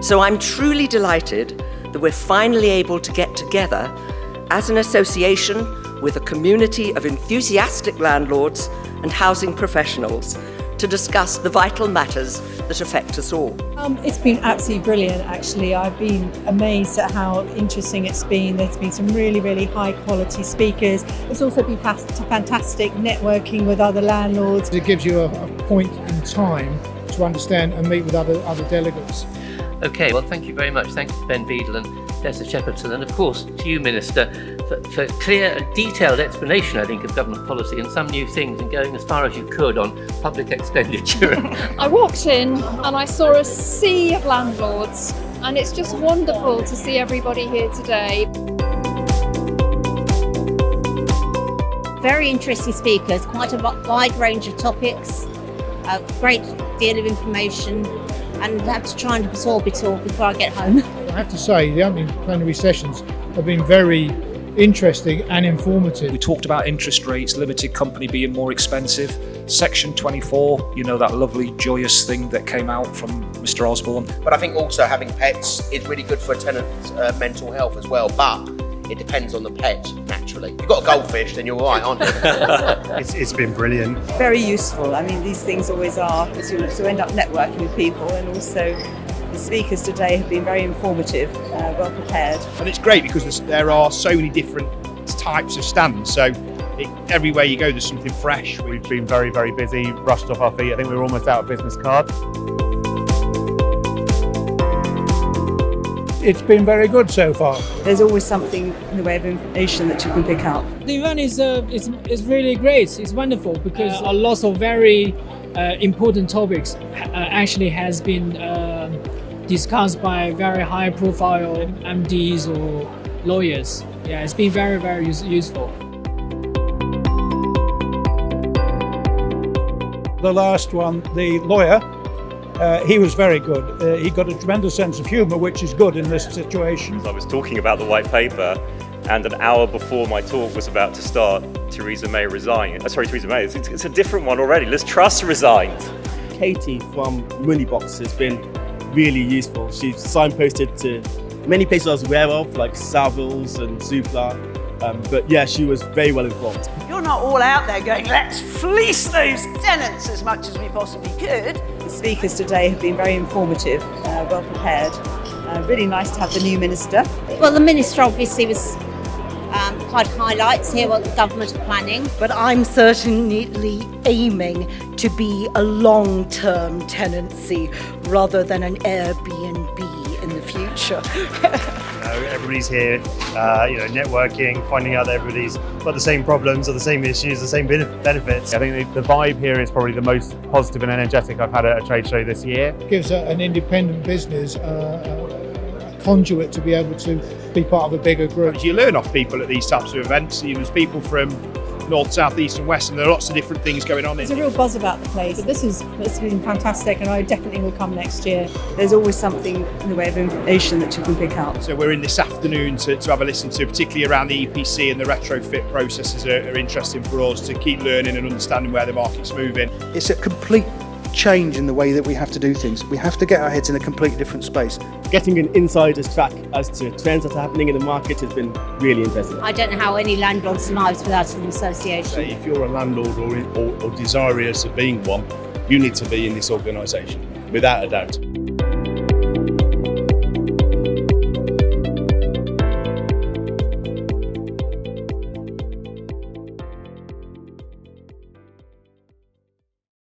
So I'm truly delighted that we're finally able to get together as an association with a community of enthusiastic landlords and housing professionals to discuss the vital matters that affect us all. It's been absolutely brilliant, actually. I've been amazed at how interesting it's been. There's been some really, really high quality speakers. It's also been fantastic networking with other landlords. It gives you a point in time to understand and meet with other delegates. Okay, well, thank you very much. Thank you, Ben Beadle and Desna Shepperton, and of course to you, Minister, for clear and detailed explanation, I think, of government policy and some new things, and going as far as you could on public expenditure. I walked in and I saw a sea of landlords, and it's just wonderful to see everybody here today. Very interesting speakers, quite a wide range of topics, a great deal of information, and I have to try and absorb it all before I get home. I have to say, the opening plenary sessions have been very interesting and informative. We talked about interest rates, limited company being more expensive, Section 24, you know, that lovely joyous thing that came out from Mr. Osborne. But I think also having pets is really good for a tenant's mental health as well, but it depends on the pet, naturally. If you've got a goldfish, then you're all right, aren't you? It's been brilliant. Very useful. I mean, these things always are, because you also end up networking with people, and also the speakers today have been very informative, well prepared. And it's great because there are so many different types of stands, so everywhere you go there's something fresh. We've been very, very busy, rushed off our feet. I think we were almost out of business cards. It's been very good so far. There's always something in the way of information that you can pick up. The event is really great. It's wonderful because a lot of very important topics actually has been discussed by very high profile MDs or lawyers. Yeah, it's been very, very useful. The last one, the lawyer, he was very good. He got a tremendous sense of humour, which is good in this situation. I was talking about the white paper, and an hour before my talk was about to start, Theresa May resigned. Theresa May, it's a different one already. Liz Truss resigned. Katie from Moneybox has been really useful. She's signposted to many places I was aware of, like Savills and Zoopla. But yeah, she was very well informed. You're not all out there going, let's fleece those tenants as much as we possibly could. The speakers today have been very informative, well prepared. Really nice to have the new minister. Well, the minister obviously was quite highlights here what the government are planning. But I'm certainly aiming to be a long-term tenancy rather than an Airbnb in the future. Everybody's here, networking, finding out that everybody's got the same problems or the same issues, the same benefits. I think the vibe here is probably the most positive and energetic I've had at a trade show this year. It gives an independent business a conduit to be able to be part of a bigger group. You learn off people at these types of events. There's people from north, south, east and west, and there are lots of different things going on. There's a real buzz about the place. It's been fantastic, and I definitely will come next year. There's always something in the way of information that you can pick up. So we're in this afternoon to have a listen to, particularly around the EPC and the retrofit processes are interesting for us to keep learning and understanding where the market's moving. It's a complete change in the way that we have to do things. We have to get our heads in a completely different space. Getting an insider's track as to trends that are happening in the market has been really interesting. I don't know how any landlord survives without an association. If you're a landlord or desirous of being one, you need to be in this organisation, without a doubt.